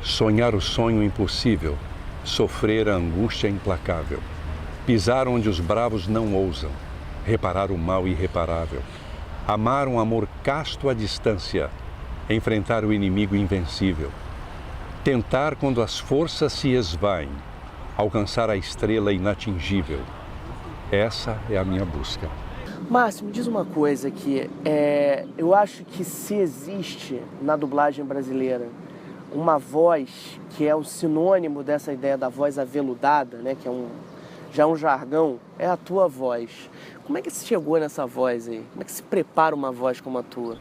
Sonhar o sonho impossível, sofrer a angústia implacável, pisar onde os bravos não ousam, reparar o mal irreparável, amar um amor casto à distância, enfrentar o inimigo invencível, tentar quando as forças se esvaem, alcançar a estrela inatingível. Essa é a minha busca. Márcio, me diz uma coisa aqui. Eu acho que se existe na dublagem brasileira uma voz que é o sinônimo dessa ideia da voz aveludada, né, que já é um jargão, é a tua voz. Como é que você chegou nessa voz aí? Como é que se prepara uma voz como a tua?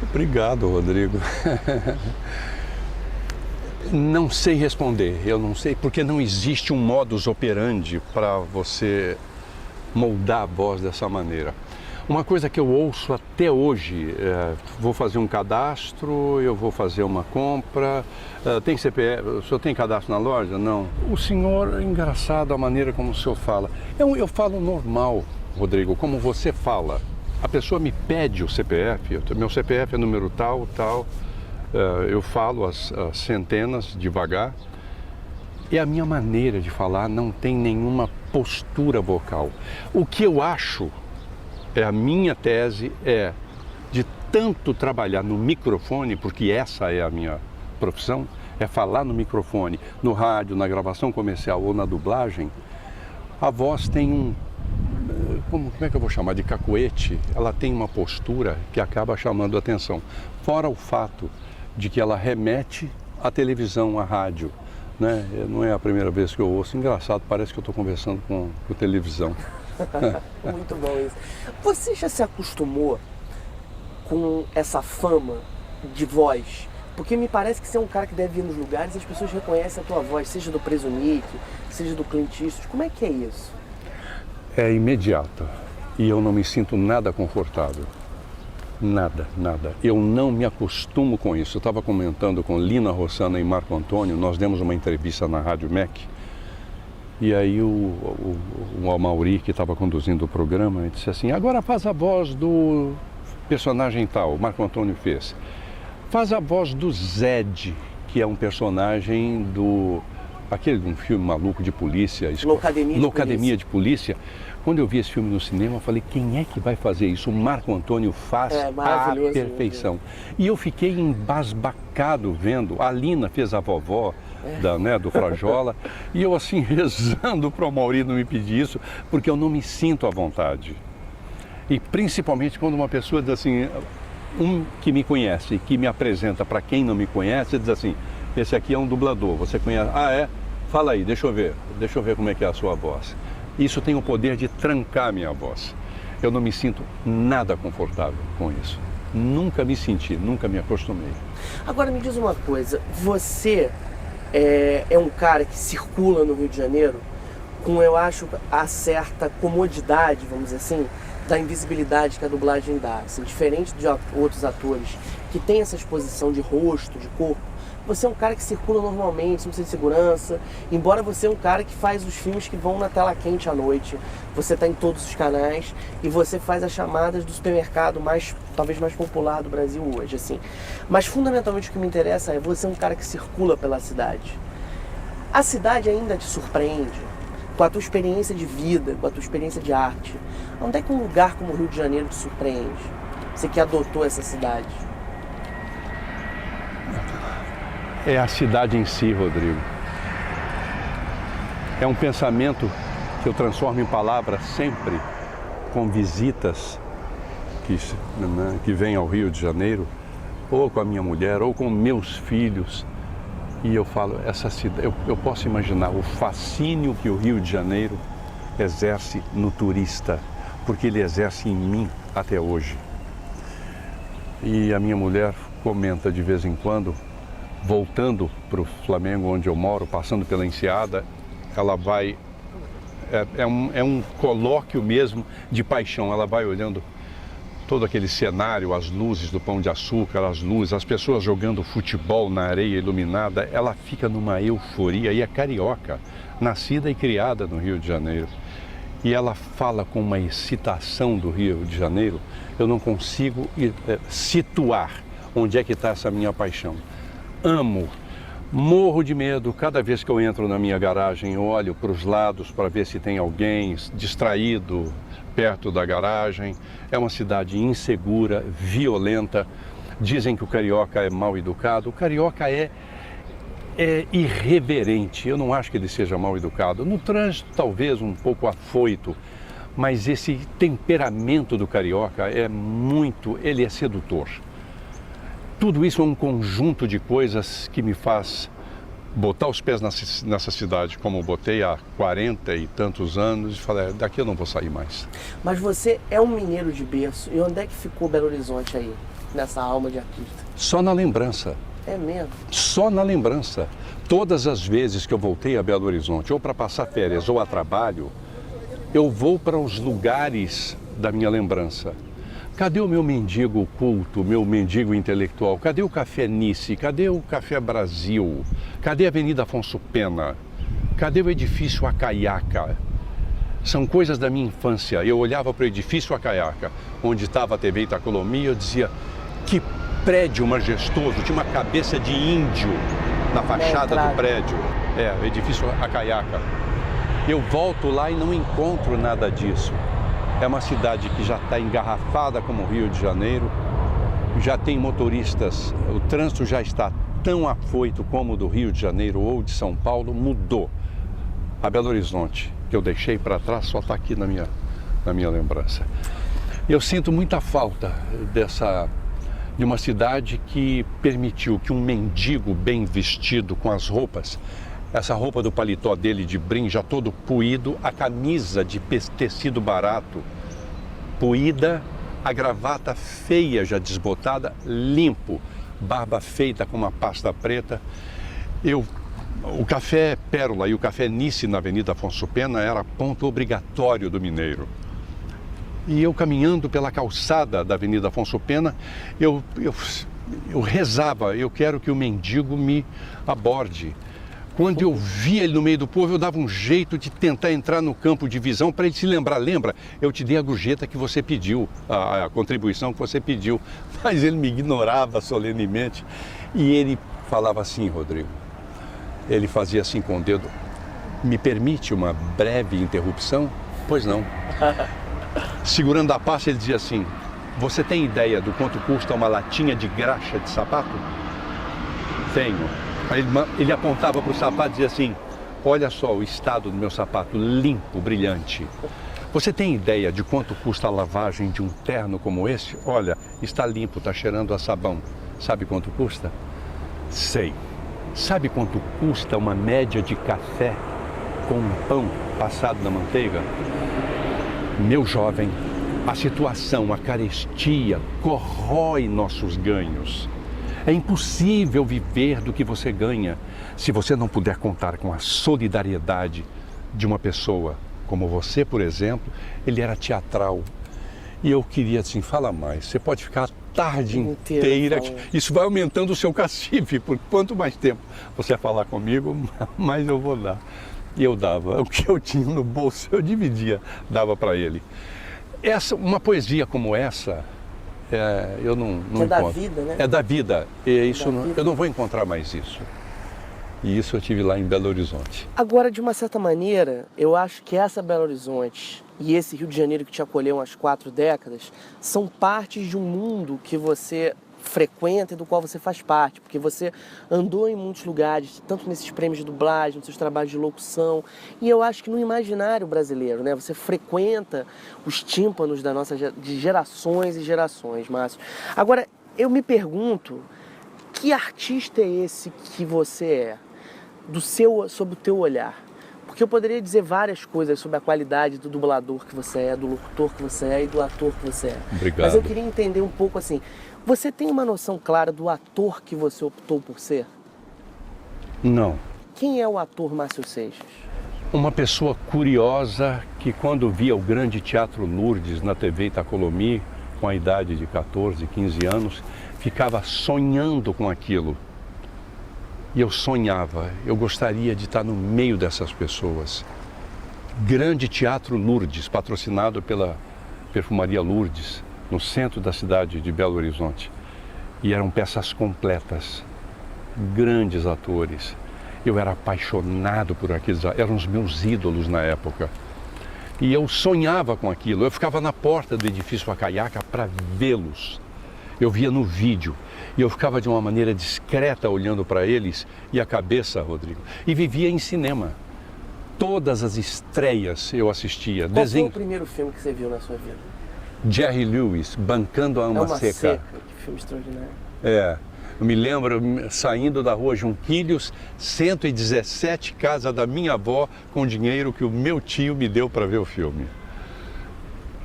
Obrigado, Rodrigo. Não sei responder, eu não sei, porque não existe um modus operandi para você moldar a voz dessa maneira. Uma coisa que eu ouço até hoje, vou fazer um cadastro, eu vou fazer uma compra, tem CPF, o senhor tem cadastro na loja? Não. O senhor, é engraçado a maneira como o senhor fala. Eu falo normal, Rodrigo, como você fala. A pessoa me pede o CPF, meu CPF é número tal, tal, eu falo as centenas devagar. E a minha maneira de falar não tem nenhuma postura vocal. O que eu acho, a minha tese é de tanto trabalhar no microfone, porque essa é a minha profissão, é falar no microfone, no rádio, na gravação comercial ou na dublagem, a voz tem como é que eu vou chamar, de cacuete, ela tem uma postura que acaba chamando a atenção. Fora o fato de que ela remete à televisão, à rádio, né? Não é a primeira vez que eu ouço. Engraçado, parece que eu estou conversando com televisão. Muito bom isso. Você já se acostumou com essa fama de voz? Porque me parece que você é um cara que deve ir nos lugares e as pessoas reconhecem a tua voz, seja do Preso Nick, seja do Clint Eastwood. Como é que é isso? É imediata e eu não me sinto nada confortável. Nada, nada. Eu não me acostumo com isso. Eu estava comentando com Lina Rossana e Marco Antônio, nós demos uma entrevista na Rádio MEC, e aí o Amauri, que estava conduzindo o programa, disse assim, agora faz a voz do personagem tal, o Marco Antônio fez. Faz a voz do Zed, que é um personagem aquele de um filme maluco de polícia. Loucademia de Polícia. Quando eu vi esse filme no cinema, eu falei, quem é que vai fazer isso? O Marco Antônio faz à perfeição. E eu fiquei embasbacado vendo. A Lina fez a vovó do Frajola. E eu assim, rezando para o Mauri não me pedir isso, porque eu não me sinto à vontade. E principalmente quando uma pessoa diz assim, que me conhece, que me apresenta para quem não me conhece, diz assim, esse aqui é um dublador, você conhece? Ah, é? Fala aí, deixa eu ver como é que é a sua voz. Isso tem o poder de trancar a minha voz. Eu não me sinto nada confortável com isso. Nunca me senti, nunca me acostumei. Agora me diz uma coisa, você é um cara que circula no Rio de Janeiro com, eu acho, a certa comodidade, vamos dizer assim, da invisibilidade que a dublagem dá. Assim, diferente de outros atores que têm essa exposição de rosto, de corpo, você é um cara que circula normalmente, sem de segurança, embora você é um cara que faz os filmes que vão na tela quente à noite, você está em todos os canais e você faz as chamadas do supermercado talvez mais popular do Brasil hoje, assim. Mas fundamentalmente o que me interessa é você é um cara que circula pela cidade. A cidade ainda te surpreende com a tua experiência de vida, com a tua experiência de arte. Onde é que um lugar como o Rio de Janeiro te surpreende? Você que adotou essa cidade. É a cidade em si, Rodrigo. É um pensamento que eu transformo em palavras sempre com visitas que vêm ao Rio de Janeiro, ou com a minha mulher, ou com meus filhos. E eu falo, essa cidade, eu posso imaginar o fascínio que o Rio de Janeiro exerce no turista, porque ele exerce em mim até hoje. E a minha mulher comenta de vez em quando, voltando para o Flamengo, onde eu moro, passando pela Enseada, ela vai, é um colóquio mesmo de paixão, ela vai olhando todo aquele cenário, as luzes do Pão de Açúcar, as luzes, as pessoas jogando futebol na areia iluminada, ela fica numa euforia, e é carioca, nascida e criada no Rio de Janeiro. E ela fala com uma excitação do Rio de Janeiro, eu não consigo situar onde é que está essa minha paixão. Amo Morro de medo cada vez que eu entro na minha garagem, eu olho para os lados para ver se tem alguém distraído perto da garagem. É uma cidade insegura, violenta. Dizem que o carioca é mal educado. O carioca é irreverente. Eu não acho que ele seja mal educado. No trânsito, talvez um pouco afoito, mas esse temperamento do carioca ele é sedutor. Tudo isso é um conjunto de coisas que me faz botar os pés nessa cidade, como eu botei há 40 e tantos anos, e falar, daqui eu não vou sair mais. Mas você é um mineiro de berço. E onde é que ficou Belo Horizonte aí, nessa alma de artista? Só na lembrança. É mesmo? Só na lembrança. Todas as vezes que eu voltei a Belo Horizonte, ou para passar férias ou a trabalho, eu vou para os lugares da minha lembrança. Cadê o meu mendigo culto, meu mendigo intelectual? Cadê o Café Nice? Cadê o Café Brasil? Cadê a Avenida Afonso Pena? Cadê o edifício Acaiaca? São coisas da minha infância. Eu olhava para o edifício Acaiaca, onde estava a TV Itacolomi, e eu dizia, que prédio majestoso, tinha uma cabeça de índio na fachada do prédio. O edifício Acaiaca. Eu volto lá e não encontro nada disso. É uma cidade que já está engarrafada como o Rio de Janeiro, já tem motoristas, o trânsito já está tão afoito como o do Rio de Janeiro ou de São Paulo, mudou. A Belo Horizonte, que eu deixei para trás, só está aqui na minha lembrança. Eu sinto muita falta de uma cidade que permitiu que um mendigo bem vestido com as roupas, essa roupa do paletó dele de brim já todo puído, a camisa de tecido barato puída, a gravata feia já desbotada, limpo, barba feita com uma pasta preta. O Café Pérola e o Café Nice na Avenida Afonso Pena era ponto obrigatório do mineiro. E eu caminhando pela calçada da Avenida Afonso Pena, eu rezava, eu quero que o mendigo me aborde. Quando eu via ele no meio do povo, eu dava um jeito de tentar entrar no campo de visão para ele se lembrar. Lembra? Eu te dei a gorjeta que você pediu, a contribuição que você pediu. Mas ele me ignorava solenemente. E ele falava assim, Rodrigo. Ele fazia assim com o dedo. Me permite uma breve interrupção? Pois não. Segurando a pasta, ele dizia assim, você tem ideia do quanto custa uma latinha de graxa de sapato? Tenho. Aí ele apontava para o sapato e dizia assim, olha só o estado do meu sapato, limpo, brilhante. Você tem ideia de quanto custa a lavagem de um terno como esse? Olha, está limpo, está cheirando a sabão. Sabe quanto custa? Sei. Sabe quanto custa uma média de café com um pão passado na manteiga? Meu jovem, a situação, a carestia corrói nossos ganhos. É impossível viver do que você ganha se você não puder contar com a solidariedade de uma pessoa. Como você, por exemplo, ele era teatral. E eu queria assim, fala mais, você pode ficar a tarde inteira. Isso vai aumentando o seu cacife, porque quanto mais tempo você falar comigo, mais eu vou dar. E eu dava, o que eu tinha no bolso eu dividia, dava para ele. Uma poesia como essa, eu não encontro. Da vida, né? É da vida. Eu não vou encontrar mais isso. E isso eu tive lá em Belo Horizonte. Agora, de uma certa maneira, eu acho que essa Belo Horizonte e esse Rio de Janeiro que te acolheu há umas 4 décadas são partes de um mundo que você frequenta e do qual você faz parte, porque você andou em muitos lugares, tanto nesses prêmios de dublagem, nos seus trabalhos de locução, e eu acho que no imaginário brasileiro, né, você frequenta os tímpanos de gerações e gerações, Márcio. Agora, eu me pergunto, que artista é esse que você é, sob o teu olhar? Porque eu poderia dizer várias coisas sobre a qualidade do dublador que você é, do locutor que você é e do ator que você é. Obrigado. Mas eu queria entender um pouco assim, você tem uma noção clara do ator que você optou por ser? Não. Quem é o ator Márcio Seixas? Uma pessoa curiosa que quando via o Grande Teatro Lourdes na TV Itacolomi, com a idade de 14, 15 anos, ficava sonhando com aquilo. E eu sonhava, eu gostaria de estar no meio dessas pessoas. Grande Teatro Lourdes, patrocinado pela Perfumaria Lourdes, no centro da cidade de Belo Horizonte. E eram peças completas. grandes atores. Eu era apaixonado por aqueles, eram os meus ídolos na época. E eu sonhava com aquilo, eu ficava na porta do edifício Waka-Waka para vê-los. Eu via no vídeo e eu ficava de uma maneira discreta olhando para eles e a cabeça, Rodrigo, e vivia em cinema. Todas as estreias eu assistia. Qual foi o primeiro filme que você viu na sua vida? Jerry Lewis, Bancando a Alma Seca. Que filme extraordinário. Eu me lembro saindo da rua Junquilhos, 117 casa da minha avó com dinheiro que o meu tio me deu para ver o filme.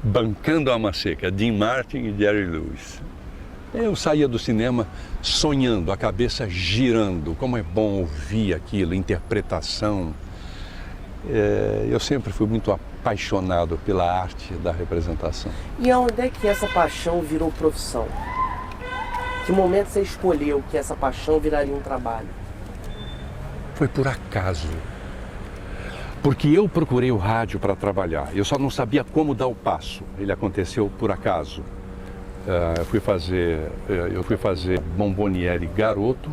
Bancando a Alma Seca, Dean Martin e Jerry Lewis. Eu saía do cinema sonhando, a cabeça girando. Como é bom ouvir aquilo, interpretação. Eu sempre fui muito apaixonado pela arte da representação. E aonde é que essa paixão virou profissão? Que momento você escolheu que essa paixão viraria um trabalho? Foi por acaso. Porque eu procurei o rádio para trabalhar. Eu só não sabia como dar o passo. Ele aconteceu por acaso. Eu fui fazer Bomboniere garoto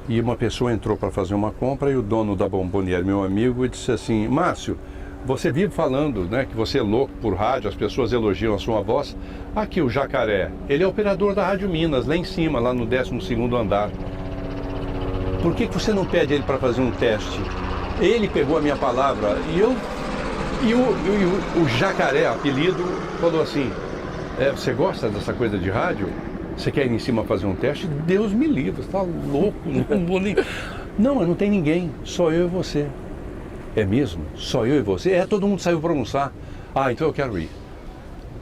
e uma pessoa entrou para fazer uma compra e o dono da Bomboniere, meu amigo, disse assim: Márcio, você vive falando, né, que você é louco por rádio, as pessoas elogiam a sua voz. Aqui o Jacaré, ele é operador da Rádio Minas, lá em cima, lá no 12º andar. Por que você não pede ele para fazer um teste? Ele pegou a minha palavra e o Jacaré, apelido, falou assim: você gosta dessa coisa de rádio? Você quer ir em cima fazer um teste? Deus me livre, você está louco, não vou nem... Não, mas não tem ninguém, só eu e você. É mesmo? Só eu e você? Todo mundo saiu para almoçar. Então eu quero ir.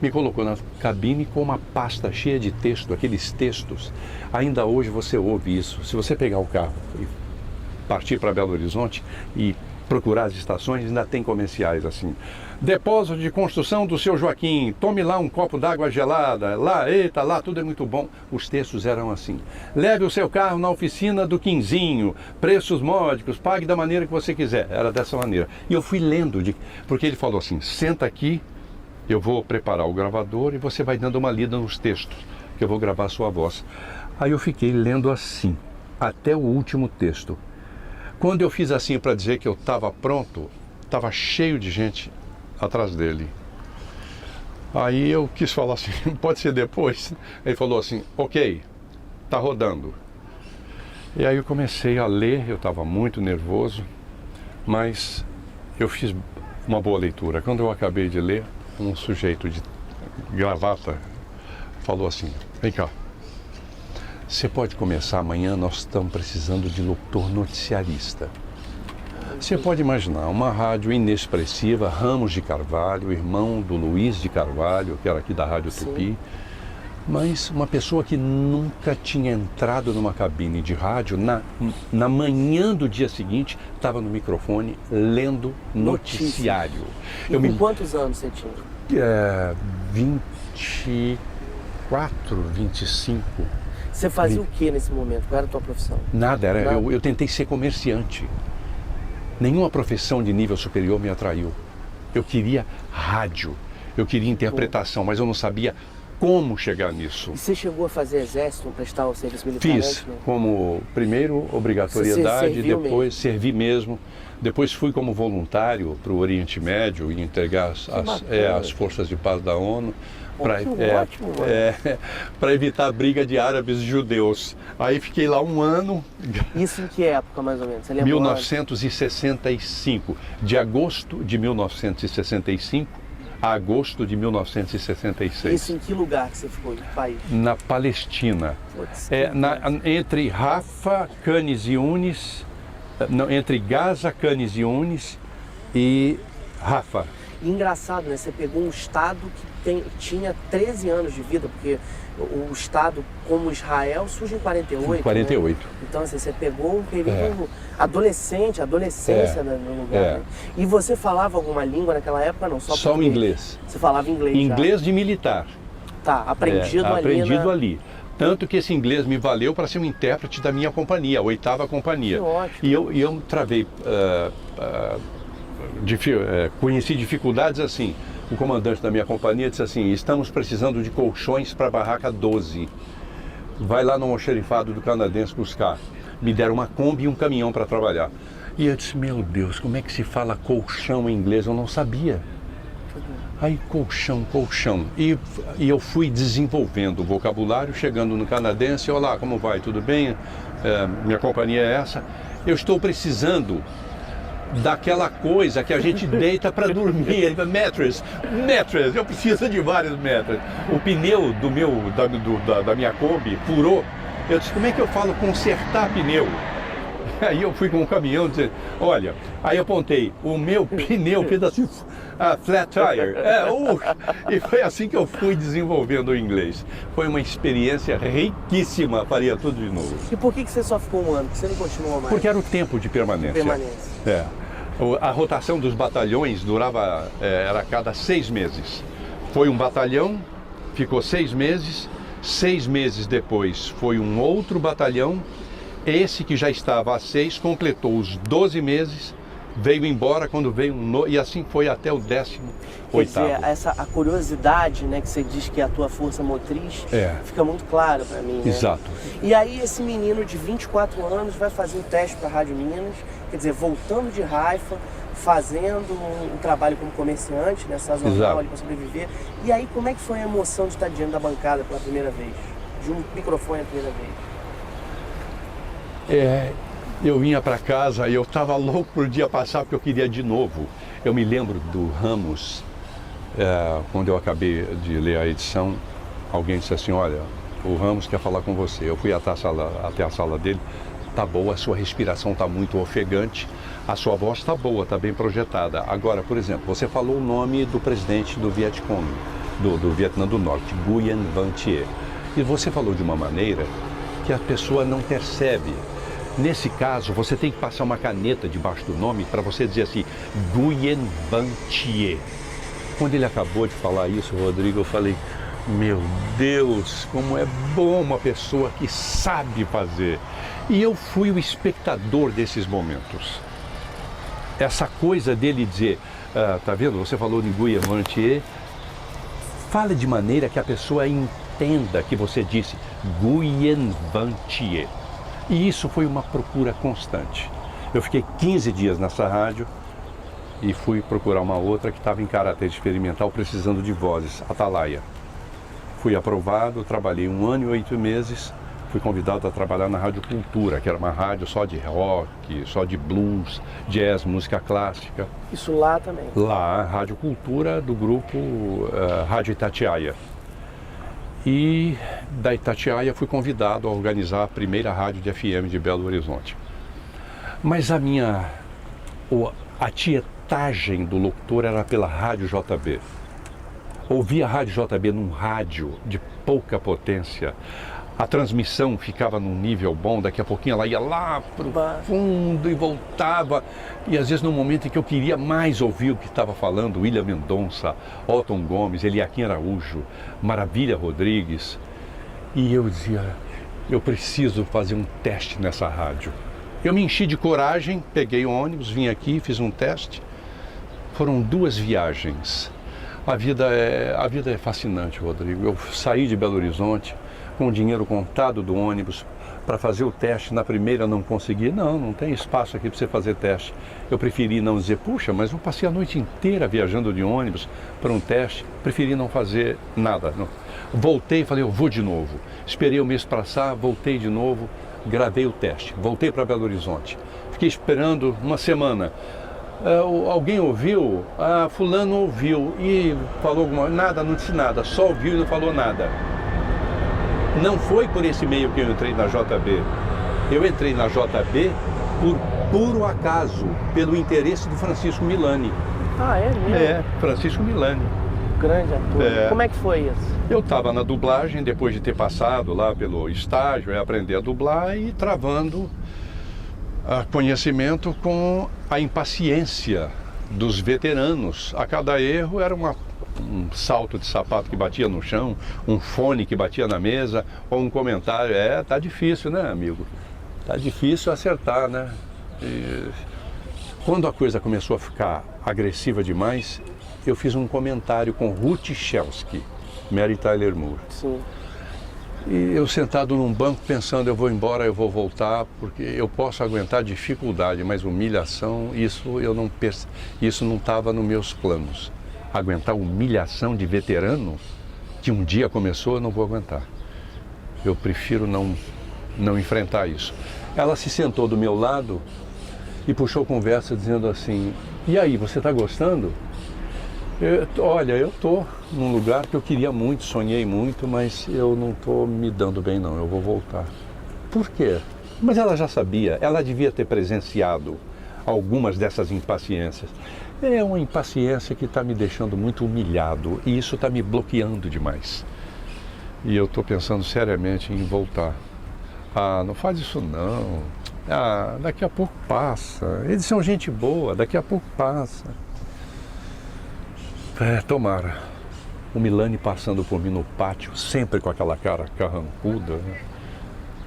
Me colocou na cabine com uma pasta cheia de texto, aqueles textos. Ainda hoje você ouve isso. Se você pegar o carro e partir para Belo Horizonte e procurar as estações, ainda tem comerciais assim. Depósito de construção do seu Joaquim, tome lá um copo d'água gelada, lá tudo é muito bom. Os textos eram assim: leve o seu carro na oficina do Quinzinho, preços módicos, pague da maneira que você quiser. Era dessa maneira. E eu fui lendo, porque ele falou assim: senta aqui, eu vou preparar o gravador e você vai dando uma lida nos textos, que eu vou gravar a sua voz. Aí eu fiquei lendo assim, até o último texto. Quando eu fiz assim para dizer que eu estava pronto, estava cheio de gente atrás dele. Aí eu quis falar assim: pode ser depois? Ele falou assim: ok, tá rodando. E aí eu comecei a ler, eu estava muito nervoso, mas eu fiz uma boa leitura. Quando eu acabei de ler, um sujeito de gravata falou assim: vem cá, você pode começar amanhã, nós estamos precisando de locutor noticiarista. Você pode imaginar, uma rádio inexpressiva, Ramos de Carvalho, irmão do Luiz de Carvalho, que era aqui da Rádio Tupi, mas uma pessoa que nunca tinha entrado numa cabine de rádio, na manhã do dia seguinte, estava no microfone lendo noticiário. E com quantos anos você tinha? 24, 25. Você fazia o que nesse momento? Qual era a tua profissão? Nada. Eu tentei ser comerciante. Nenhuma profissão de nível superior me atraiu. Eu queria rádio, eu queria interpretação, mas eu não sabia como chegar nisso. E você chegou a fazer exército, prestar o serviço militar? Fiz, como primeiro obrigatoriedade, depois servi mesmo. Depois fui como voluntário para o Oriente Médio e entregar as forças de paz da ONU. Para evitar a briga de árabes e judeus. Aí fiquei lá um ano. Isso em que época, mais ou menos? Você lembra? 1965. De agosto de 1965 a agosto de 1966. Isso em que lugar que você ficou? Em que país? Na Palestina. Entre Rafa, Canes Yunis, entre Gaza, Canes Yunis e Rafa. E engraçado, né? Você pegou um estado que tinha 13 anos de vida, porque o estado como Israel surge em 48. 48. Né? Então, assim, você pegou um período adolescência no lugar. Né? E você falava alguma língua naquela época? Não, só o inglês. Você falava inglês? Inglês de militar. Tá, aprendido ali. Tanto que esse inglês me valeu para ser um intérprete da minha companhia, a 8ª companhia. Que ótimo. E eu travei... conheci dificuldades assim. O comandante da minha companhia disse assim: estamos precisando de colchões para a barraca 12. Vai lá no almoxerifado do canadense buscar. me deram uma Kombi e um caminhão para trabalhar. E eu disse, meu Deus, como é que se fala colchão em inglês? Eu não sabia. Aí, colchão. E eu fui desenvolvendo o vocabulário, chegando no canadense, olá, como vai? Tudo bem? Minha companhia é essa. Eu estou precisando daquela coisa que a gente deita para dormir. Ele fala, mattress, eu preciso de vários mattresses. O pneu da minha Kombi furou. Eu disse, como é que eu falo consertar pneu? Aí eu fui com um caminhão dizer, olha, aí eu apontei, o meu pneu fez assim, flat tire. E foi assim que eu fui desenvolvendo o inglês. Foi uma experiência riquíssima, faria tudo de novo. E por que você só ficou um ano? Por que você não continuou mais? Porque era o tempo de permanência. A rotação dos batalhões durava, era a cada 6 meses. Foi um batalhão, ficou 6 meses, 6 meses depois foi um outro batalhão. Esse que já estava há 6, completou os 12 meses, veio embora quando veio e assim foi até o 18º. Quer dizer, a curiosidade, né, que você diz que é a tua força motriz, fica muito clara para mim, né? Exato. E aí esse menino de 24 anos vai fazer um teste para a Rádio Minas, quer dizer, voltando de Haifa, fazendo um trabalho como comerciante, né, sazonal ali para sobreviver. E aí como é que foi a emoção de estar diante da bancada pela primeira vez? De um microfone pela primeira vez? Eu vinha para casa e eu estava louco por dia passar porque eu queria de novo. Eu me lembro do Ramos, quando eu acabei de ler a edição, alguém disse assim, olha, o Ramos quer falar com você. Eu fui até a sala dele, tá boa, a sua respiração está muito ofegante, a sua voz está boa, está bem projetada. Agora, por exemplo, você falou o nome do presidente do Vietcong, do Vietnã do Norte, Nguyen Van Thieu. E você falou de uma maneira que a pessoa não percebe. Nesse caso, você tem que passar uma caneta debaixo do nome para você dizer assim, Nguyen Van Thieu. Quando ele acabou de falar isso, Rodrigo, eu falei, meu Deus, como é bom uma pessoa que sabe fazer. E eu fui o espectador desses momentos. Essa coisa dele dizer, tá vendo, você falou de Nguyen Van Thieu, fala de maneira que a pessoa entenda que você disse Nguyen Van Thieu. E isso foi uma procura constante. Eu fiquei 15 dias nessa rádio e fui procurar uma outra que estava em caráter experimental, precisando de vozes, Atalaia. Fui aprovado, trabalhei 1 ano e 8 meses, fui convidado a trabalhar na Rádio Cultura, que era uma rádio só de rock, só de blues, jazz, música clássica. Isso lá também? Lá, Rádio Cultura do grupo Rádio Itatiaia. E da Itatiaia fui convidado a organizar a primeira rádio de FM de Belo Horizonte. Mas a tietagem do locutor era pela Rádio JB. Ouvia a Rádio JB num rádio de pouca potência. A transmissão ficava num nível bom, daqui a pouquinho ela ia lá para o fundo e voltava. E às vezes no momento em que eu queria mais ouvir o que estava falando, William Mendonça, Otton Gomes, Eliakim Araújo, Maravilha Rodrigues. E eu dizia, eu preciso fazer um teste nessa rádio. Eu me enchi de coragem, peguei o ônibus, vim aqui, fiz um teste. Foram 2 viagens. A vida é fascinante, Rodrigo. Eu saí de Belo Horizonte com o dinheiro contado do ônibus para fazer o teste. Na primeira não consegui, não tem espaço aqui para você fazer teste. Eu preferi não dizer, puxa, mas eu passei a noite inteira viajando de ônibus para um teste, preferi não fazer nada. Não. Voltei e falei, eu vou de novo. Esperei o mês passar, voltei de novo, gravei o teste, voltei para Belo Horizonte. Fiquei esperando uma semana. Alguém ouviu? Fulano ouviu e falou alguma coisa? Nada, não disse nada, só ouviu e não falou nada. Não foi por esse meio que eu entrei na JB. Eu entrei na JB por puro acaso, pelo interesse do Francisco Milani. Ah, é mesmo? Francisco Milani. Grande ator. Como é que foi isso? Eu estava na dublagem, depois de ter passado lá pelo estágio, aprender a dublar e travando conhecimento com a impaciência dos veteranos. A cada erro era um salto de sapato que batia no chão, um fone que batia na mesa, ou um comentário. Tá difícil, né, amigo? Tá difícil acertar, né? E quando a coisa começou a ficar agressiva demais, eu fiz um comentário com Ruth Shelsky, Mary Tyler Moore. Sim. E eu sentado num banco pensando, eu vou embora, eu vou voltar, porque eu posso aguentar dificuldade, mas humilhação, isso não estava nos meus planos. Aguentar humilhação de veterano, que um dia começou, eu não vou aguentar. Eu prefiro não enfrentar isso. Ela se sentou do meu lado e puxou conversa dizendo assim, e aí, você está gostando? Olha, eu estou num lugar que eu queria muito, sonhei muito, mas eu não estou me dando bem não, eu vou voltar. Por quê? Mas ela já sabia, ela devia ter presenciado algumas dessas impaciências. É uma impaciência que está me deixando muito humilhado e isso está me bloqueando demais. E eu estou pensando seriamente em voltar. Ah, não faz isso não. Ah, daqui a pouco passa. Eles são gente boa, daqui a pouco passa. Tomara. O Milani passando por mim no pátio, sempre com aquela cara carrancuda. Né?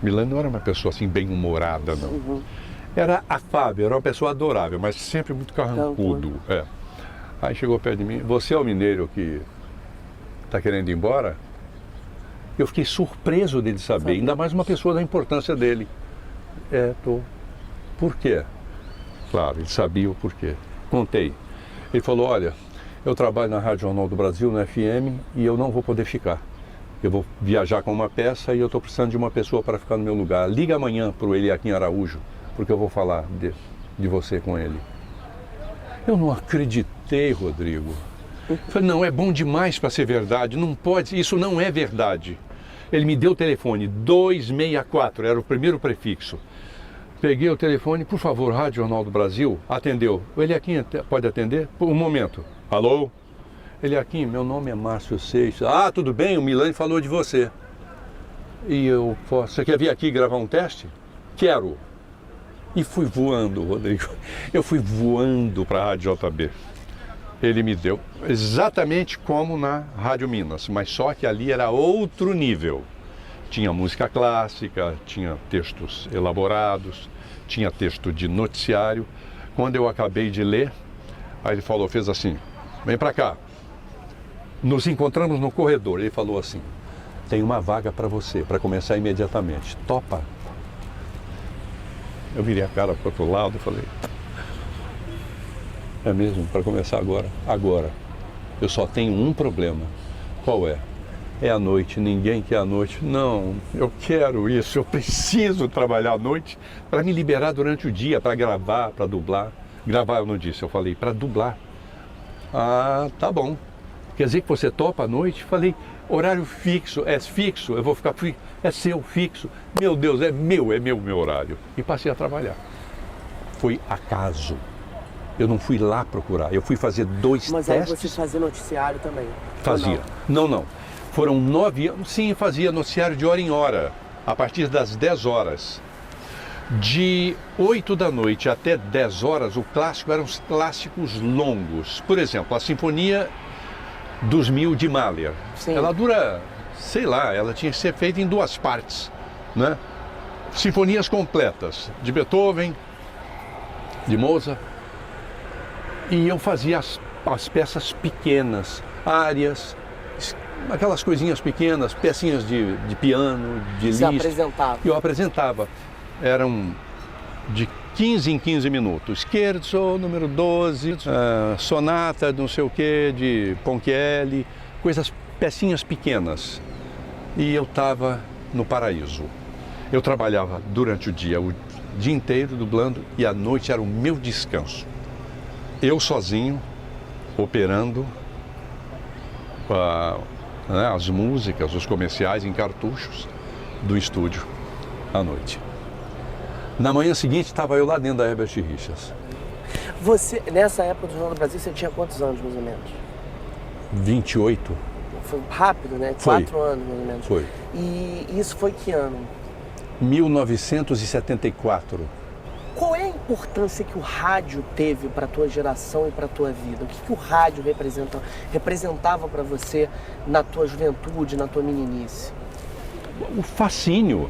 Milani não era uma pessoa assim bem-humorada, não. Uhum. Era afável, era uma pessoa adorável, mas sempre muito carrancudo. Aí chegou perto de mim, você é o mineiro que está querendo ir embora? Eu fiquei surpreso dele saber, ainda mais uma pessoa da importância dele. Tô. Por quê? Claro, ele sabia o porquê. Contei. Ele falou, olha, eu trabalho na Rádio Jornal do Brasil, no FM, e eu não vou poder ficar. Eu vou viajar com uma peça e eu estou precisando de uma pessoa para ficar no meu lugar. Liga amanhã para o Eliakim Araújo, porque eu vou falar de você com ele. Eu não acreditei, Rodrigo. Eu falei, não, é bom demais para ser verdade, não pode, isso não é verdade. Ele me deu o telefone, 264, era o primeiro prefixo. Peguei o telefone, por favor, Rádio Jornal do Brasil, atendeu. O Eliakim pode atender? Um momento. Alô? Eliakim, meu nome é Márcio Seixas. Ah, tudo bem, o Milani falou de você. E eu posso... Você quer vir aqui gravar um teste? Quero. E fui voando, Rodrigo. Eu fui voando para a Rádio JB. Ele me deu exatamente como na Rádio Minas, mas só que ali era outro nível. Tinha música clássica, tinha textos elaborados, tinha texto de noticiário. Quando eu acabei de ler, aí ele falou, fez assim, vem para cá. Nos encontramos no corredor, ele falou assim, tem uma vaga para você, para começar imediatamente, topa? Eu virei a cara para o outro lado e falei, é mesmo, para começar agora? Agora. Eu só tenho um problema. Qual é? É a noite, ninguém quer a noite. Não, eu quero isso, eu preciso trabalhar à noite para me liberar durante o dia, para gravar, para dublar. Gravar eu não disse, eu falei, para dublar. Ah, tá bom. Quer dizer que você topa à noite? Falei, horário fixo, eu vou ficar fixo, é seu fixo. Meu Deus, é meu horário. E passei a trabalhar. Foi acaso. Eu não fui lá procurar, eu fui fazer 2 testes. Mas aí você fazia noticiário também? Fazia. Não. Foram 9 anos. Sim, fazia noticiário de hora em hora, a partir das 10 horas. De 8 da noite até 10 horas, o clássico eram os clássicos longos. Por exemplo, a Sinfonia dos Mil de Mahler. Sim. Ela dura, sei lá, ela tinha que ser feita em 2 partes, né? Sinfonias completas, de Beethoven, de Mozart. E eu fazia as peças pequenas, áreas, aquelas coisinhas pequenas, pecinhas de piano, de Liszt. Você apresentava? Eu apresentava. Eram de 15 em 15 minutos. Scherzo, número 12, sonata, não sei o quê, de Ponchielli, pecinhas pequenas. E eu estava no paraíso. Eu trabalhava durante o dia inteiro dublando e à noite era o meu descanso. Eu sozinho, operando as músicas, os comerciais em cartuchos do estúdio à noite. Na manhã seguinte estava eu lá dentro da Herbert Richards. Você, nessa época do Jornal do Brasil, você tinha quantos anos mais ou menos? 28. Foi rápido, né? Foi. 4 anos mais ou menos. Foi. E isso foi que ano? 1974. Qual é a importância que o rádio teve para a tua geração e para a tua vida? O que o rádio representava para você na tua juventude, na tua meninice? O fascínio.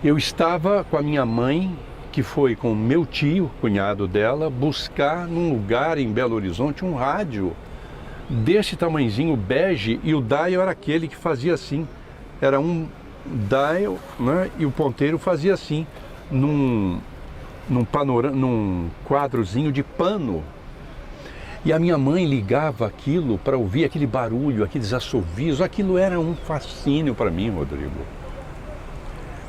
Eu estava com a minha mãe, que foi com meu tio, cunhado dela, buscar num lugar em Belo Horizonte um rádio desse tamanhozinho bege, e o dial era aquele que fazia assim, era um dial, né? E o ponteiro fazia assim, num quadrozinho de pano. E a minha mãe ligava aquilo para ouvir aquele barulho, aqueles assovios. Aquilo era um fascínio para mim, Rodrigo.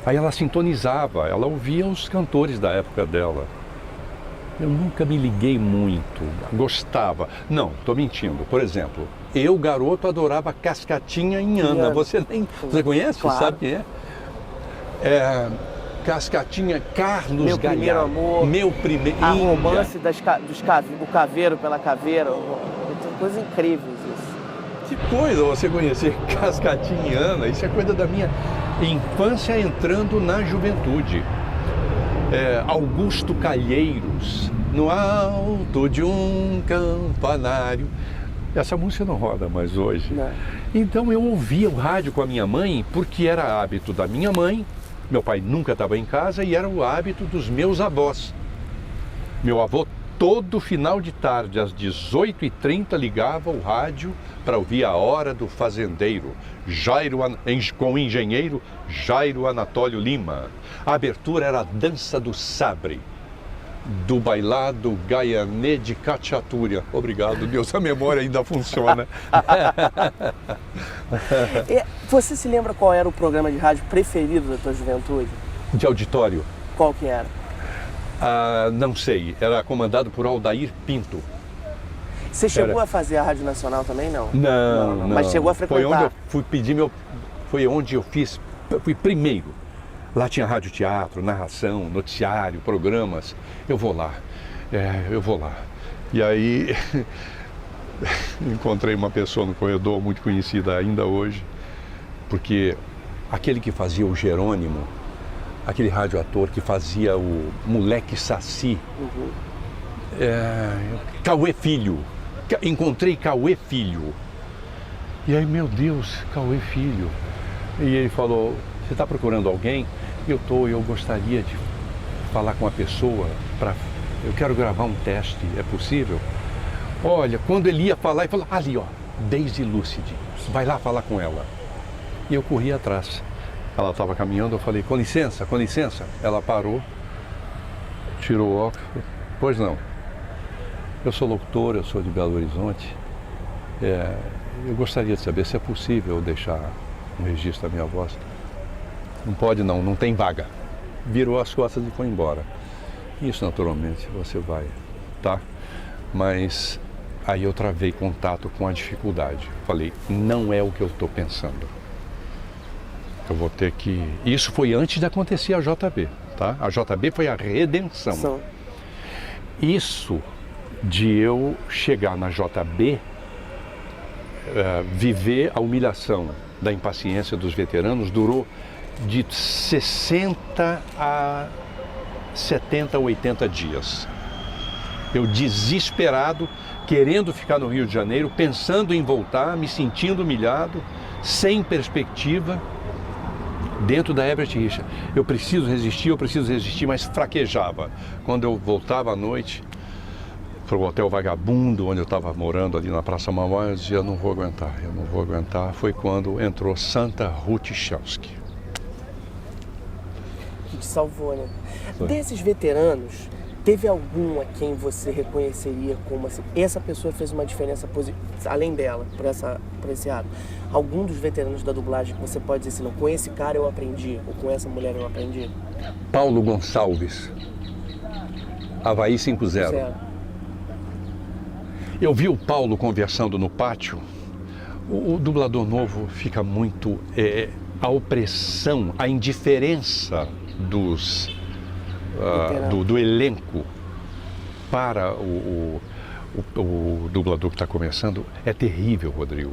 Aí ela sintonizava, ela ouvia os cantores da época dela. Eu nunca me liguei muito, gostava. Não, estou mentindo. Por exemplo, eu, garoto, adorava Cascatinha em Ana. Você conhece? Claro. Sabe quem é? Cascatinha, Carlos Meu Primeiro Galhardo. Amor. Meu primeiro. A romance do caveiro pela caveira. Coisas incríveis isso. Que coisa você conhecer Cascatinha e Ana. Isso é coisa da minha infância entrando na juventude. Augusto Calheiros, no alto de um campanário. Essa música não roda mais hoje. Não. Então eu ouvia o rádio com a minha mãe porque era hábito da minha mãe. Meu pai nunca estava em casa e era o hábito dos meus avós. Meu avô, todo final de tarde, às 18h30, ligava o rádio para ouvir a Hora do Fazendeiro, com o engenheiro Jairo Anatólio Lima. A abertura era a Dança do Sabre, do bailado Gaianê de Cachatúria. Obrigado, Deus, a memória ainda funciona. Você se lembra qual era o programa de rádio preferido da tua juventude? De auditório? Qual que era? Não sei, era comandado por Aldair Pinto. Você chegou a fazer a Rádio Nacional também, não? Não. Mas chegou a frequentar? Foi onde eu fui pedir Foi onde eu fui primeiro. Lá tinha rádio teatro, narração, noticiário, programas. Eu vou lá. E aí encontrei uma pessoa no corredor muito conhecida ainda hoje, porque aquele que fazia o Jerônimo, aquele radioator que fazia o Moleque Saci, Cauê Filho. Encontrei Cauê Filho. E aí, meu Deus, Cauê Filho. E ele falou, você está procurando alguém? Eu gostaria de falar com a pessoa, eu quero gravar um teste, é possível? Olha, quando ele ia falar, ele falou, ali ó, Daisy Lucidi, vai lá falar com ela. E eu corri atrás. Ela estava caminhando, eu falei, com licença. Ela parou, tirou o óculos, pois não. Eu sou locutor, eu sou de Belo Horizonte. Eu gostaria de saber se é possível deixar um registro da minha voz. Não pode não tem vaga. Virou as costas e foi embora. Isso naturalmente você vai, tá? Mas aí eu travei contato com a dificuldade. Falei, não é o que eu estou pensando. Eu vou ter que... Isso foi antes de acontecer a JB, tá? A JB foi a redenção. Isso de eu chegar na JB, viver a humilhação da impaciência dos veteranos, durou de 60 a 70, 80 dias. Eu desesperado, querendo ficar no Rio de Janeiro, pensando em voltar, me sentindo humilhado, sem perspectiva, dentro da Herbert Richards. Eu preciso resistir, mas fraquejava. Quando eu voltava à noite para o Hotel Vagabundo, onde eu estava morando ali na Praça Mauá, eu dizia, eu não vou aguentar. Foi quando entrou Santa Ruth Chelsky. Que te salvou, né? Desses veteranos, teve algum a quem você reconheceria como assim, essa pessoa fez uma diferença positiva, além dela, por esse ato? Algum dos veteranos da dublagem que você pode dizer assim, não, com esse cara eu aprendi, ou com essa mulher eu aprendi? Paulo Gonçalves, Havaí 5-0. Eu vi o Paulo conversando no pátio. O dublador novo fica muito... a opressão, a indiferença do elenco para o dublador que está começando é terrível, Rodrigo.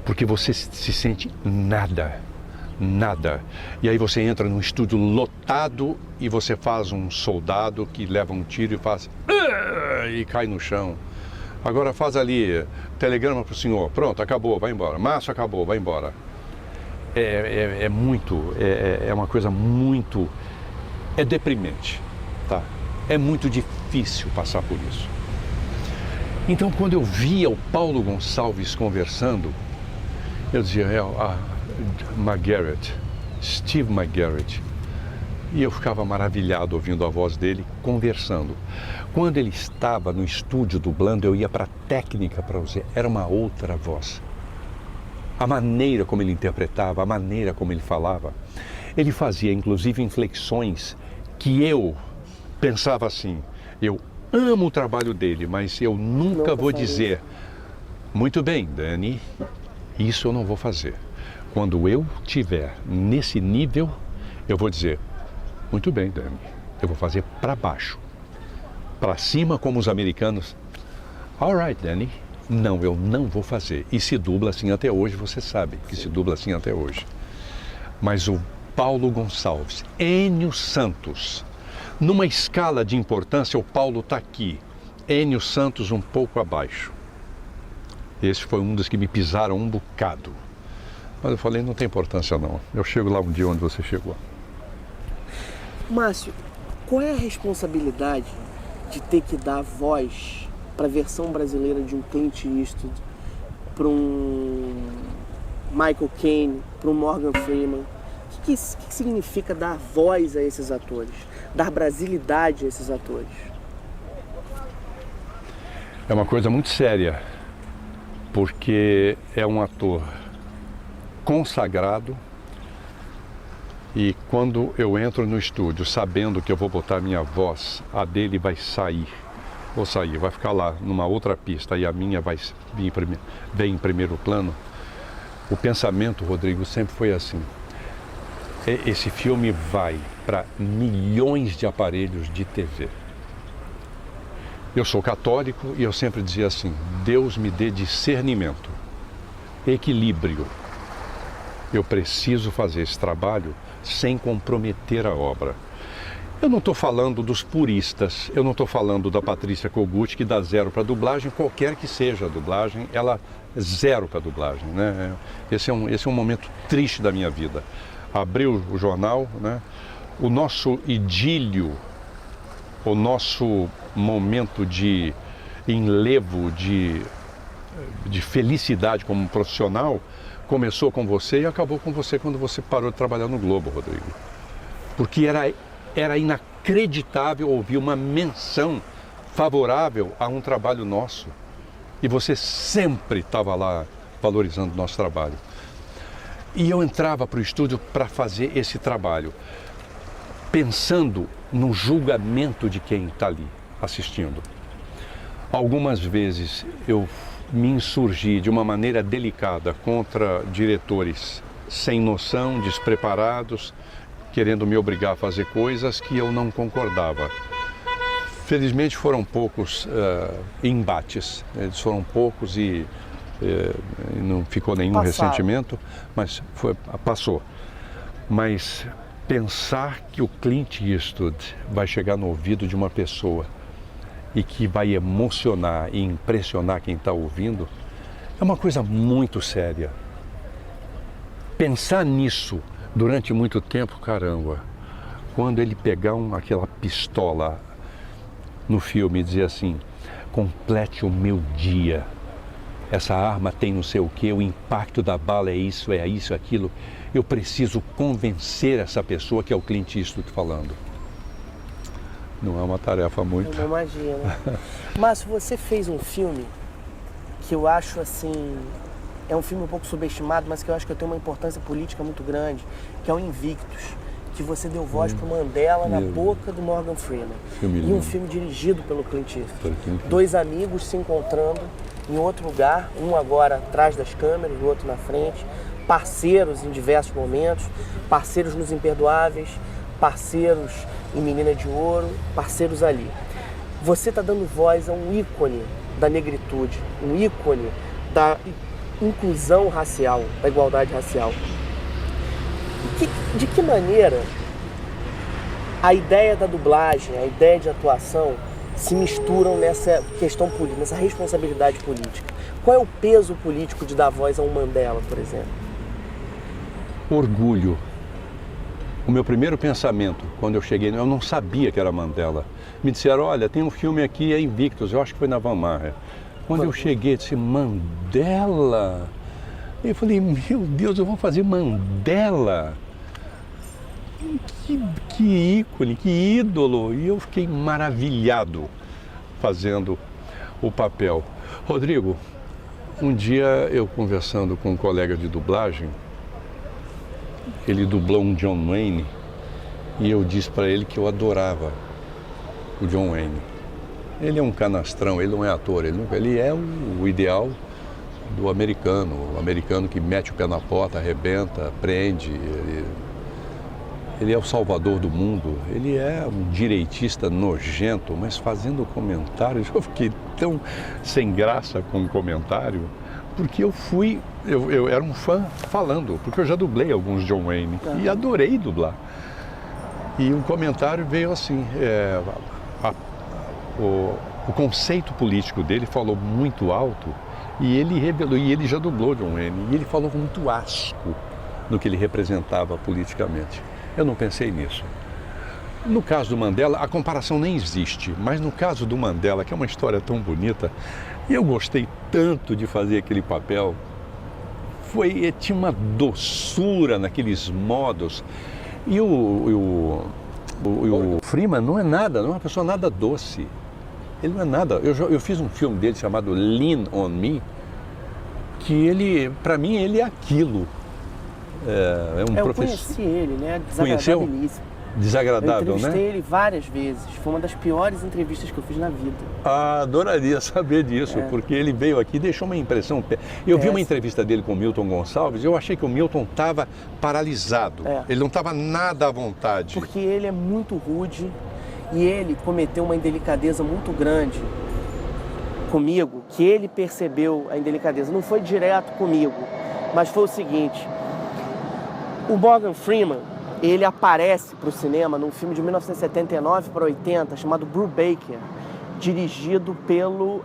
Porque você se sente nada. E aí você entra num estúdio lotado e você faz um soldado que leva um tiro e faz... e cai no chão. Agora faz ali, telegrama para o senhor, pronto, acabou, vai embora. Márcio, acabou, vai embora. É uma coisa muito... É deprimente, tá? É muito difícil passar por isso. Então, quando eu via o Paulo Gonçalves conversando, eu dizia, McGarrett, Steve McGarrett. E eu ficava maravilhado ouvindo a voz dele conversando. Quando ele estava no estúdio dublando, eu ia para a técnica para usar. Era uma outra voz. A maneira como ele interpretava, a maneira como ele falava. Ele fazia, inclusive, inflexões que eu pensava assim, eu amo o trabalho dele, mas eu nunca vou dizer, muito bem, Dani, isso eu não vou fazer. Quando eu estiver nesse nível, eu vou dizer, muito bem, Dani, eu vou fazer para baixo. Para cima, como os americanos. All right, Dani. Não, eu não vou fazer. E se dubla assim até hoje, você sabe que se dubla assim até hoje. Mas o Paulo Gonçalves, Enio Santos, numa escala de importância, o Paulo está aqui. Enio Santos um pouco abaixo. Esse foi um dos que me pisaram um bocado. Mas eu falei, não tem importância não. Eu chego lá um dia onde você chegou. Márcio, qual é a responsabilidade de ter que dar voz para a versão brasileira de um Clint Eastwood, para um Michael Caine, para um Morgan Freeman? O que significa dar voz a esses atores? Dar brasilidade a esses atores? É uma coisa muito séria, porque é um ator consagrado. E quando eu entro no estúdio sabendo que eu vou botar minha voz, a dele vai sair. Vou sair, vai ficar lá numa outra pista e a minha vai vir em primeiro plano. O pensamento, Rodrigo, sempre foi assim. Esse filme vai para milhões de aparelhos de TV. Eu sou católico e eu sempre dizia assim, Deus me dê discernimento, equilíbrio. Eu preciso fazer esse trabalho sem comprometer a obra. Eu não estou falando dos puristas, eu não estou falando da Patrícia Kogut, que dá 0 para dublagem, qualquer que seja a dublagem, ela 0 para dublagem, né? Esse é um momento triste da minha vida. Abriu o jornal, né? O nosso idílio, o nosso momento de enlevo, de felicidade como profissional, começou com você e acabou com você quando você parou de trabalhar no Globo, Rodrigo. Porque era inacreditável ouvir uma menção favorável a um trabalho nosso. E você sempre estava lá valorizando o nosso trabalho. E eu entrava para o estúdio para fazer esse trabalho, pensando no julgamento de quem está ali assistindo. Algumas vezes eu me insurgi de uma maneira delicada contra diretores sem noção, despreparados, querendo me obrigar a fazer coisas que eu não concordava. Felizmente foram poucos embates, eles foram poucos e não ficou nenhum ressentimento, mas passou. Mas pensar que o Clint Eastwood vai chegar no ouvido de uma pessoa e que vai emocionar e impressionar quem está ouvindo, é uma coisa muito séria. Pensar nisso durante muito tempo, caramba, quando ele pegar aquela pistola no filme e dizer assim, complete o meu dia, essa arma tem não sei o que, o impacto da bala é isso, aquilo, eu preciso convencer essa pessoa que é o Clint Eastwood falando. Não é uma tarefa muito... Eu não imagino. Márcio, você fez um filme que eu acho assim... É um filme um pouco subestimado, mas que eu acho que tem uma importância política muito grande, que é o Invictus, que você deu voz para o Mandela na boca do Morgan Freeman. E um filme dirigido pelo Clint Eastwood. Dois amigos se encontrando em outro lugar, um agora atrás das câmeras, o outro na frente, parceiros em diversos momentos, parceiros nos Imperdoáveis, parceiros em Menina de Ouro, parceiros ali. Você está dando voz a um ícone da negritude, um ícone da inclusão racial, da igualdade racial. De que maneira a ideia da dublagem, a ideia de atuação se misturam nessa questão política, nessa responsabilidade política? Qual é o peso político de dar voz a um Mandela, por exemplo? Orgulho. O meu primeiro pensamento, quando eu cheguei, eu não sabia que era Mandela. Me disseram, olha, tem um filme aqui, é Invictus, eu acho que foi na Van Maher. Quando eu cheguei, eu disse, Mandela? Eu falei, meu Deus, eu vou fazer Mandela. Que ícone, que ídolo. E eu fiquei maravilhado fazendo o papel. Rodrigo, um dia eu conversando com um colega de dublagem, ele dublou um John Wayne e eu disse para ele que eu adorava o John Wayne. Ele é um canastrão, ele não é ator, ele é o ideal do americano, o americano que mete o pé na porta, arrebenta, prende. Ele é o salvador do mundo, ele é um direitista nojento, mas fazendo comentários, eu fiquei tão sem graça com o comentário, porque eu era um fã falando, porque eu já dublei alguns John Wayne e adorei dublar. E o comentário veio assim, o conceito político dele falou muito alto e ele revelou, e ele já dublou John Wayne, e ele falou com muito asco no que ele representava politicamente. Eu não pensei nisso. No caso do Mandela, a comparação nem existe, mas no caso do Mandela, que é uma história tão bonita, eu gostei tanto de fazer aquele papel, tinha uma doçura naqueles modos, e o Freeman não é nada, não é uma pessoa nada doce, ele não é nada. Eu fiz um filme dele chamado Lean on Me, que ele, para mim, ele é aquilo. Eu conheci ele, né? Desagradabilíssimo. Desagradável, eu entrevistei né? ele várias vezes. Foi uma das piores entrevistas que eu fiz na vida. Adoraria saber disso, porque ele veio aqui e deixou uma impressão. Eu vi uma entrevista dele com o Milton Gonçalves e eu achei que o Milton estava paralisado. Ele não estava nada à vontade. Porque ele é muito rude e ele cometeu uma indelicadeza muito grande comigo, que ele percebeu a indelicadeza. Não foi direto comigo, mas foi o seguinte. O Morgan Freeman, ele aparece para o cinema num filme de 1979 para 80, chamado Brubaker, dirigido pelo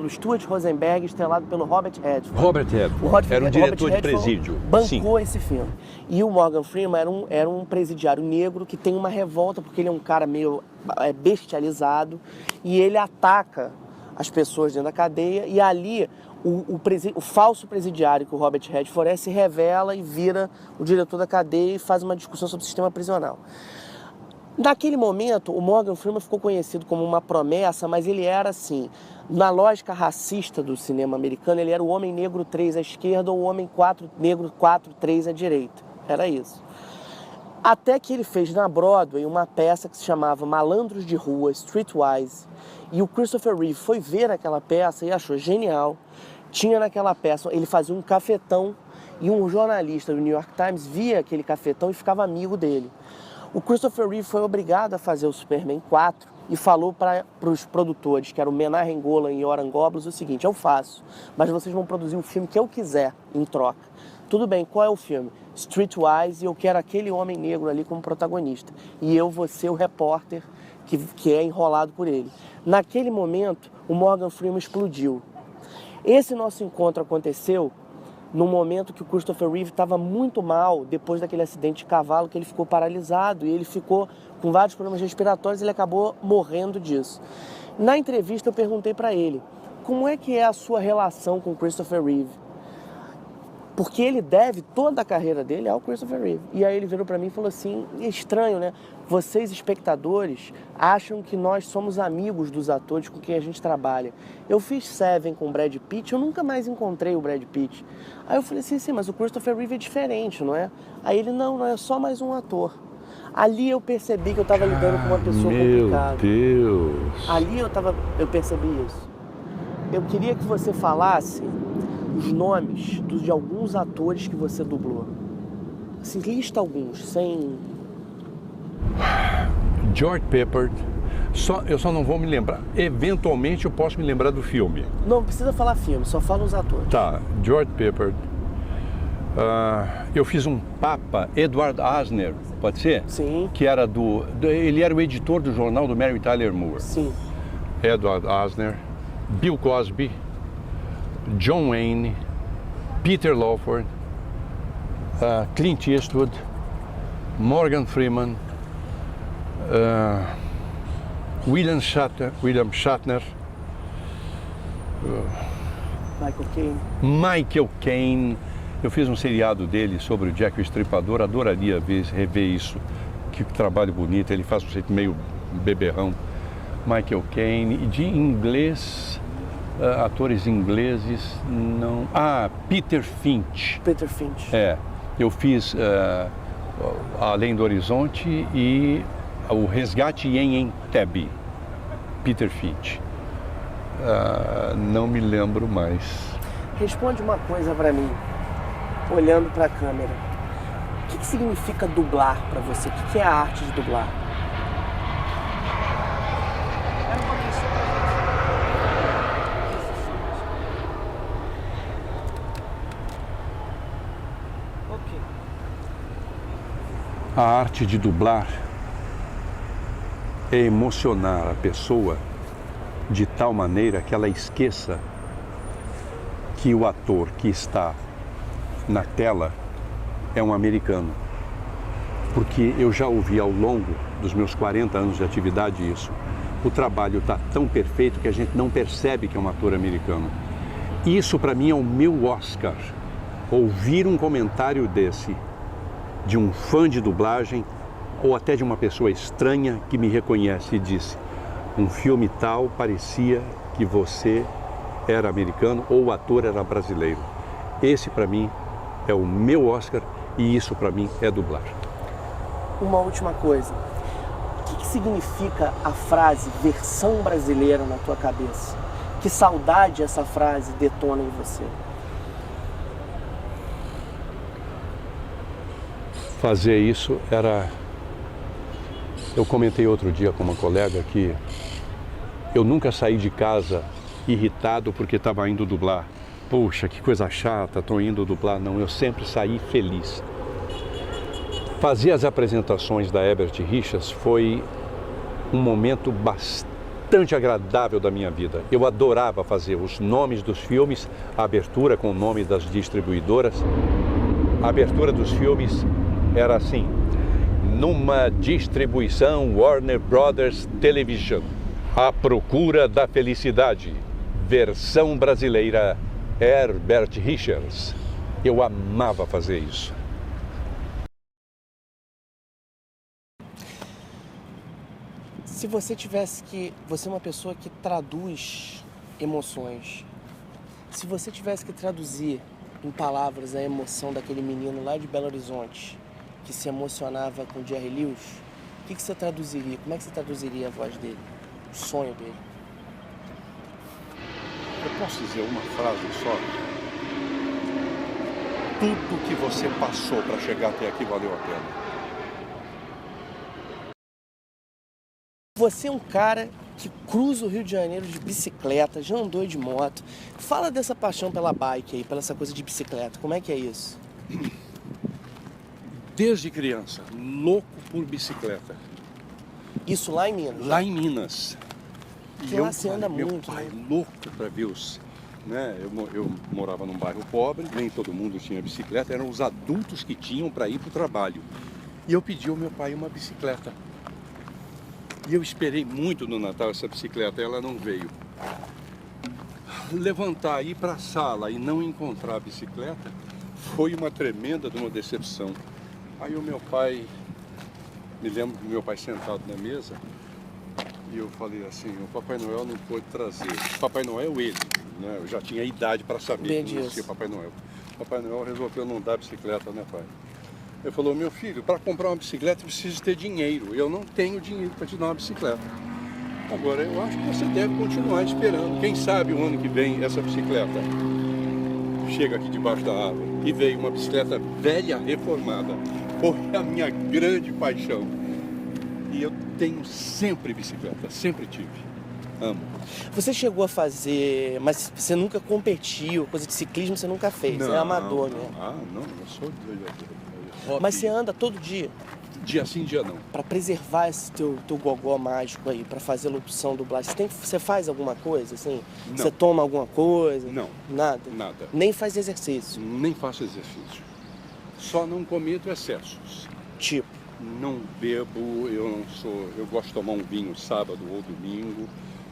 Stuart Rosenberg, estrelado pelo Robert Redford. Era um diretor de presídio. Bancou esse filme. E o Morgan Freeman era um presidiário negro que tem uma revolta, porque ele é um cara meio bestializado, e ele ataca as pessoas dentro da cadeia, e ali o falso presidiário que o Robert Redford se revela e vira o diretor da cadeia e faz uma discussão sobre o sistema prisional. Naquele momento, o Morgan Freeman ficou conhecido como uma promessa, mas ele era na lógica racista do cinema americano, ele era o homem negro 3 à esquerda ou o homem negro 4, 3 à direita. Era isso. Até que ele fez na Broadway uma peça que se chamava Malandros de Rua, Streetwise, e o Christopher Reeve foi ver aquela peça e achou genial. Tinha naquela peça, ele fazia um cafetão e um jornalista do New York Times via aquele cafetão e ficava amigo dele. O Christopher Reeve foi obrigado a fazer o Superman 4 e falou para os produtores, que eram o Menahem Golan e Oran Gobles, o seguinte: eu faço, mas vocês vão produzir um filme que eu quiser em troca. Tudo bem, qual é o filme? Streetwise, e eu quero aquele homem negro ali como protagonista. E eu vou ser o repórter que é enrolado por ele. Naquele momento, o Morgan Freeman explodiu. Esse nosso encontro aconteceu no momento que o Christopher Reeve estava muito mal, depois daquele acidente de cavalo, que ele ficou paralisado e ele ficou com vários problemas respiratórios e ele acabou morrendo disso. Na entrevista eu perguntei para ele, como é que é a sua relação com o Christopher Reeve? Porque ele deve toda a carreira dele ao Christopher Reeve. E aí ele virou para mim e falou assim, é estranho, né? Vocês, espectadores, acham que nós somos amigos dos atores com quem a gente trabalha. Eu fiz Seven com o Brad Pitt, eu nunca mais encontrei o Brad Pitt. Aí eu falei assim, sim, mas o Christopher Reeve é diferente, não é? Aí ele, não é só mais um ator. Ali eu percebi que eu estava lidando com uma pessoa complicada. Meu Deus! Ali eu percebi isso. Eu queria que você falasse os nomes de alguns atores que você dublou. Assim, lista alguns, sem... George Peppard, eu só não vou me lembrar. Eventualmente eu posso me lembrar do filme. Não precisa falar filme, só fala os atores. Tá, George Peppard. Eu fiz um Papa, Edward Asner, pode ser? Sim. Que era ele era o editor do jornal do Mary Tyler Moore. Sim. Edward Asner, Bill Cosby, John Wayne, Peter Lawford, Clint Eastwood, Morgan Freeman, William Shatner, Michael Caine. Michael Caine. Eu fiz um seriado dele sobre o Jack o Estripador, adoraria rever isso. Que trabalho bonito, ele faz um jeito meio beberrão. Michael Caine. E de inglês, atores ingleses, não... Ah, Peter Finch. Peter Finch. É, eu fiz Além do Horizonte e O Resgate em Entebbe. Peter Finch. Não me lembro mais. Responde uma coisa pra mim, olhando pra câmera. O que significa dublar pra você? O que é a arte de dublar? A arte de dublar é emocionar a pessoa de tal maneira que ela esqueça que o ator que está na tela é um americano. Porque eu já ouvi ao longo dos meus 40 anos de atividade isso. O trabalho está tão perfeito que a gente não percebe que é um ator americano. Isso para mim é o meu Oscar. Ouvir um comentário desse de um fã de dublagem ou até de uma pessoa estranha que me reconhece e disse: um filme tal parecia que você era americano ou o ator era brasileiro. Esse para mim é o meu Oscar e isso para mim é dublar. Uma última coisa. O que significa a frase versão brasileira na tua cabeça? Que saudade essa frase detona em você? Fazer isso era... Eu comentei outro dia com uma colega que eu nunca saí de casa irritado porque estava indo dublar. Puxa, que coisa chata, estou indo dublar. Não, eu sempre saí feliz. Fazer as apresentações da Herbert Richards foi um momento bastante agradável da minha vida. Eu adorava fazer os nomes dos filmes, a abertura com o nome das distribuidoras. A abertura dos filmes era assim: numa distribuição Warner Brothers Television, A Procura da Felicidade, versão brasileira Herbert Richards. Eu amava fazer isso. Se você tivesse que... Você é uma pessoa que traduz emoções. Se você tivesse que traduzir em palavras a emoção daquele menino lá de Belo Horizonte, que se emocionava com Jerry Lewis, o que você traduziria? Como é que você traduziria a voz dele? O sonho dele? Eu posso dizer uma frase só? Tudo que você passou para chegar até aqui valeu a pena. Você é um cara que cruza o Rio de Janeiro de bicicleta, já andou de moto. Fala dessa paixão pela bike aí, pela essa coisa de bicicleta. Como é que é isso? Desde criança, louco por bicicleta. Isso lá em Minas? Lá em Minas. Que lá você anda meu muito, pai, né? louco para ver os... Né? Eu morava num bairro pobre, nem todo mundo tinha bicicleta, eram os adultos que tinham para ir para o trabalho. E eu pedi ao meu pai uma bicicleta. E eu esperei muito no Natal essa bicicleta, ela não veio. Levantar, ir para a sala e não encontrar a bicicleta foi uma tremenda de uma decepção. Aí o meu pai, me lembro do meu pai sentado na mesa, e eu falei assim: o Papai Noel não pôde trazer. Papai Noel, ele, né? Eu já tinha idade para saber que não existia Papai Noel. Papai Noel resolveu não dar bicicleta, né, pai? Ele falou: meu filho, para comprar uma bicicleta precisa ter dinheiro. Eu não tenho dinheiro para te dar uma bicicleta. Agora, eu acho que você deve continuar esperando. Quem sabe o ano que vem essa bicicleta chega aqui debaixo da árvore. E veio uma bicicleta velha, reformada. Foi a minha grande paixão. E eu tenho sempre bicicleta, sempre tive. Amo. Você chegou a fazer, mas você nunca competiu, coisa de ciclismo você nunca fez, Não, você é amador, né? Não, eu sou doido. Mas você anda todo dia? Dia sim, dia não. Para preservar esse teu gogó mágico aí, para fazer locução, dublagem, você faz alguma coisa, assim? Não. Você toma alguma coisa? Não. Nada? Nada. Nem faz exercício? Nem faço exercício. Só não cometo excessos. Tipo? Não bebo, eu gosto de tomar um vinho sábado ou domingo.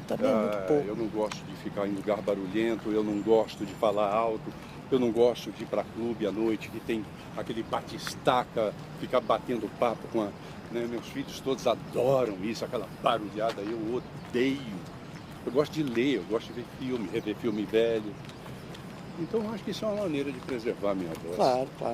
Também é muito pouco. Eu não gosto de ficar em lugar barulhento, eu não gosto de falar alto, eu não gosto de ir para clube à noite que tem aquele bate-estaca, ficar batendo papo com a... Né? Meus filhos todos adoram isso, aquela barulhada, eu odeio. Eu gosto de ler, eu gosto de ver filme, rever filme velho. Então, eu acho que isso é uma maneira de preservar a minha voz. Claro, claro.